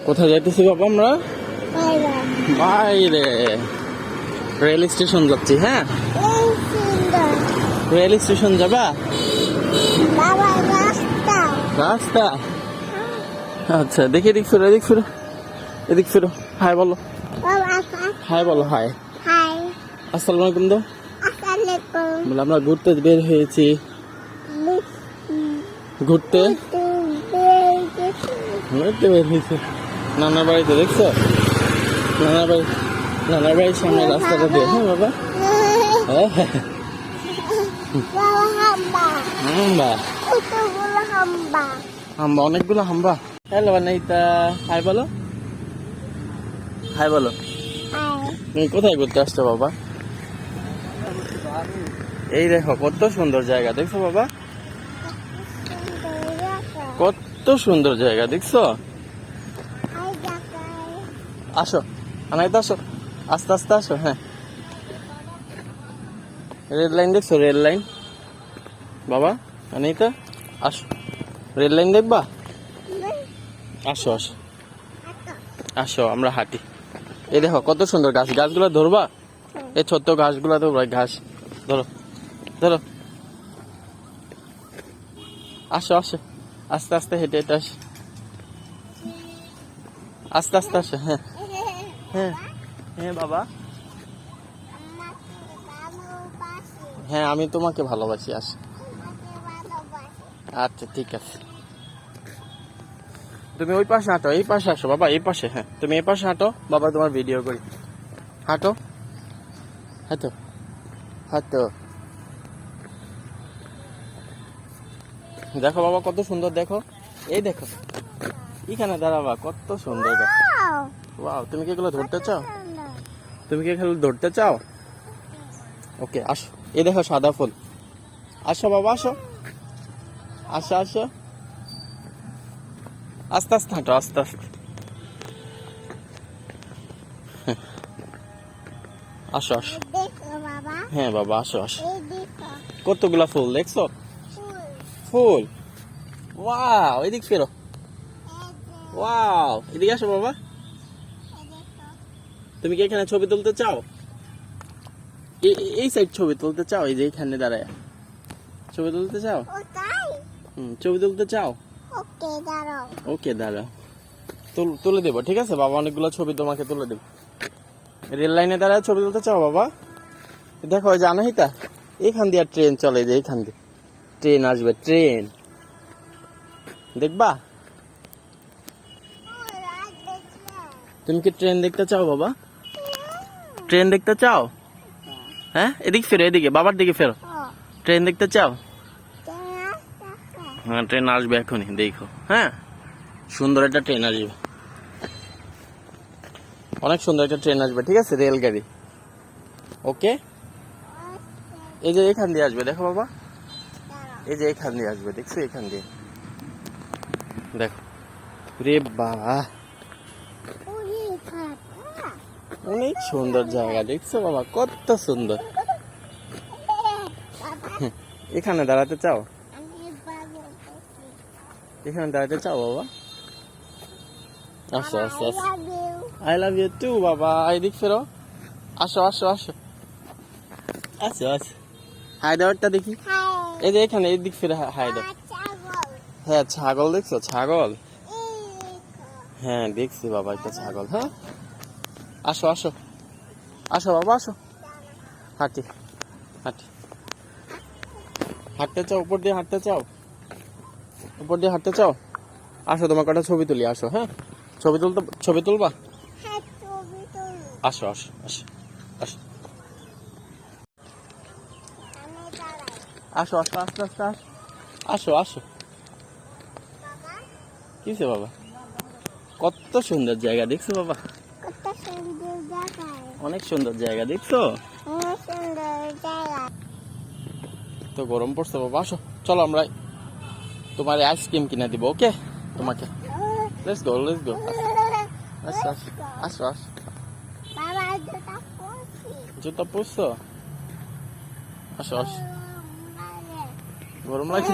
কোথায় যাইতেছি বাবা আমরা? বাইরে রেল স্টেশন যাচ্ছি। হ্যাঁ, রেল স্টেশন যাবা? রাস্তা আচ্ছা, দেখি এদিক ফিরো, এদিক ফিরো, এদিক ফিরো। হাই বলো, হাই বলো, হাই। আসসালামু আলাইকুম দাও। বলে আমরা ঘুরতে বের হয়েছি। ঘুরতে বের হয়েছি নানার বাড়িতে। দেখছো নানার বাড়ির সামনে রাস্তাটা দিয়ে। হ্যাঁ বাবা, হাম্বা হাম্বা, অনেকগুলো হাম্বা। হ্যালো বানাইতা, হাই বলো, হাই বলো। তুমি কোথায় ঘুরতে আসছো বাবা? এই দেখো কত সুন্দর জায়গা, দেখছো বাবা? কত সুন্দর জায়গা দেখছো? আসো আনাইতা, আসো, আস্তে আস্তে আসো। হ্যাঁ, রেল লাইন দেখছো? রেল লাইন বাবা, আনাইতা আসো, রেল লাইন দেখবা? আসো আসো আসো, আমরা হাঁটি। এই দেখো কত সুন্দর গাছ, গাছগুলো ধরবা? এই ছোট্ট ঘাসগুলো ধরবা, ঘাস ধরো ধরো। আসো আসো, আস্তে আস্তে হেঁটে হেঁটে আসো, আস্তে আস্তে আসো। হ্যাঁ হ্যাঁ হ্যাঁ বাবা, হ্যাঁ আমি তোমাকে ভালোবাসি। আসো, আচ্ছা ঠিক আছে। তুমি ওই পাশে হাঁটো, এই পাশে আসো বাবা, এই পাশে। হ্যাঁ, তুমি এই পাশে হাঁটো বাবা, তোমার ভিডিও করি। হাঁটো হাঁটো হাঁটো। দেখো বাবা কত সুন্দর, দেখো এই দেখো এখানে দাঁড়াবা, কত সুন্দর গাছ। ওয়াও, তুমি কি এগুলো ধরতে চাও? তুমি কি এগুলো ধরতে চাও? ওকে আসো, এই দেখো সাদা ফুল। আসো বাবা, আসো আসো আসো, আস্তে আস্তে হাঁটো, আস্তে আস্তে। আসো আসো, হ্যাঁ বাবা আসো আসো। কতগুলা ফুল দেখছো? ফুল, ওয়াও, এদিক ফেরো, ওয়াও, এদিকে আসো বাবা। তুমি কি এখানে ছবি তুলতে চাও? এই সাইড ছবি তুলতে চাও? এই যে এখানে দাঁড়ায় ছবি তুলতে চাও? ছবি তুলতে চাও? ওকে দাঁড়াও, তুলে দেবো, ঠিক আছে বাবা, অনেকগুলো ছবি তোমাকে তুলে দেবো। রেল লাইনে দাঁড়ায় ছবি তুলতে চাও বাবা? দেখো ওই জানো হিতা, এখান দিয়ে ট্রেন চলে, যে এখান দিয়ে ট্রেন আসবে, ট্রেন দেখবা? তুমি কি ট্রেন দেখতে চাও বাবা? ট্রেন দেখতে চাও? হ্যাঁ, এদিক ফেরো, এদিকে বাবার দিকে ফেরো। ট্রেন দেখতে চাও? হ্যাঁ, ট্রেন আসবে এখনই, দেখো। হ্যাঁ, সুন্দর একটা ট্রেন আসবে, অনেক সুন্দর একটা ট্রেন আসবে, ঠিক আছে, রেলগাড়ি। ওকে, এই যে এখান দিয়ে আসবে, দেখো বাবা, এই যে এখান দিয়ে আসবে, দেখছো? এখান দিয়ে দেখো। রে বাবা, অনেক সুন্দর জায়গা, দেখছো বাবা কত সুন্দর। এখানে দাঁড়াতে চাও? এখানে দাঁড়াতে চাও বাবা? আসো আসো আসো, আই লাভ ইউ টু বাবা। এদিক ফেরো, আসো আসো আসো আসো আসো, হাই দাওয়ারটা দেখি। এই যে এখানে, এদিক ফিরে হাই দাও। হ্যাঁ, ছাগল দেখছো? ছাগল, হ্যাঁ দেখছি বাবা, একটা ছাগল। হ্যাঁ, আসো আসো আসো বাবা, আসো, হাঁটি হাঁটি। হাঁটতে চাও? উপর দিয়ে হাঁটতে চাও? উপর দিয়ে হাঁটতে চাও? আসো, তোমার কটা ছবি তুলি, আসো। হ্যাঁ, ছবি তুলবা? আসো আসো আসো আসো আসো আসো, আস্তে আস্তে আসো, আসো আসো। কিসে বাবা? কত সুন্দর জায়গা, দেখছো বাবা? অনেক সুন্দর জায়গা, দেখছো? তো গরম পড়ছে বাবা, আসো, চলো আমরা তোমার আইসক্রিম কিনে দিব। ওকে, তোমাকে। Let's go, let's go. আসো আসো আসো আসো। জুতা পরছো? আসো আসো, গরম লাগছে?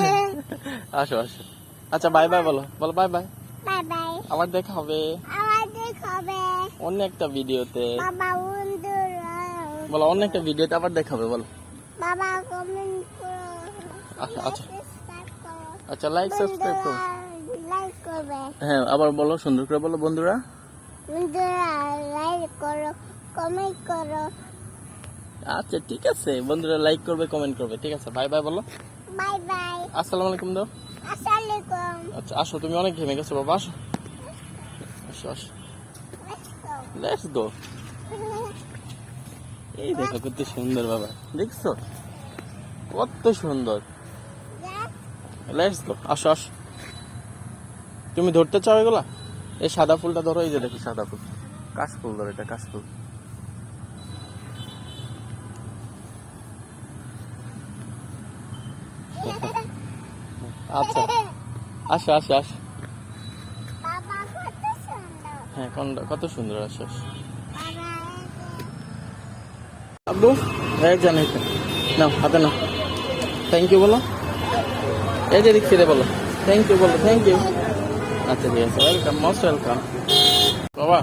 আসো আসো। আচ্ছা, বাই বাই বলো, বলো বাই বাই, আবার দেখা হবে। অন্য একটা ভিডিওতে বাবা বন্ধুরা বলো, অন্য একটা ভিডিওতে আবার দেখাবে বলো। বাবা কমেন্ট করো, আচ্ছা আচ্ছা সাবস্ক্রাইব করো, আচ্ছা, লাইক সাবস্ক্রাইব করো। লাইক করবে, হ্যাঁ আবার বলো, সুন্দর করে বলো বন্ধুরা। বন্ধুরা লাইক করো, কমেন্ট করো। আচ্ছা ঠিক আছে, বন্ধুরা লাইক করবে, কমেন্ট করবে, ঠিক আছে। বাই বাই বলো। বাই বাই, আসসালামু আলাইকুম দাও। আসসালামু আলাইকুম। আচ্ছা আসো, তুমি অনেক ঘেমে গেছো বাবা, আসো আসো আসো, লেটস গো। এই দেখো কত সুন্দর বাবা, দেখছো কত সুন্দর। লেটস গো, আসো আসো। তুমি ধরতে চাও এগুলা? এই সাদা ফুলটা ধরো, এই যে দেখো সাদা ফুল, কাশফুল ধরো, এটা কাশফুল। আচ্ছা আসো আসো আসো। বাবা কত সুন্দর, হ্যাঁ কত সুন্দর, আসো আসো। বাবা আব্বু এই জানি নাও, হাতে নাও, থ্যাংক ইউ বলো। এই যে দিক ফিরে বলো, থ্যাংক ইউ বলো, থ্যাংক ইউ। আচ্ছা ঠিক আছে, ওয়েলকাম, মোস্ট ওয়েলকাম। বাবা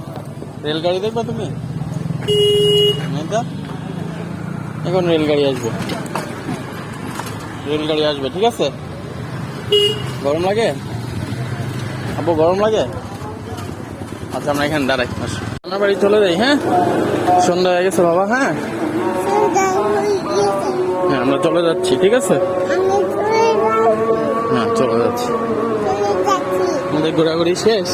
রেলগাড়ি দেখবা তুমি? এখন রেলগাড়ি আসবে, রেলগাড়ি আসবে, ঠিক আছে। গরম লাগে আব্বু, গরম লাগে? আচ্ছা আমরা এখানে দাঁড়াই, আসো আমার বাড়ি চলে যাই। হ্যাঁ সন্ধ্যা হয়ে গেছে বাবা। হ্যাঁ সুন্দর হয়ে গেছে, হ্যাঁ আমরা চলে যাচ্ছি, ঠিক আছে। আমি চলে যাচ্ছি, হ্যাঁ চলে যাচ্ছি, চলে যাচ্ছি। আমাদের ঘোরাঘুরি শেষ।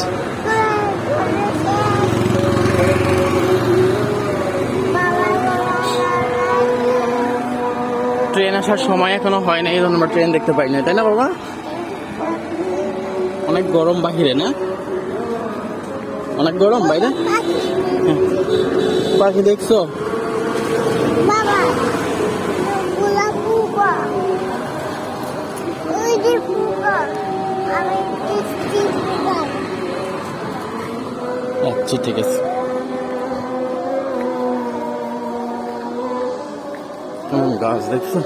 ট্রেন আসার সময় এখনো হয় না, এই জন্য আমরা ট্রেন দেখতে পাই না, তাই না বাবা? অনেক গরম বাহিরে, না অনেক গরম বাইরে। পাখি দেখছো? বাবা গোলাপ পোকা, ওই যে পোকা, আমি দেখছি পোকা। আচ্ছা ঠিক আছে। গাছ দেখছো?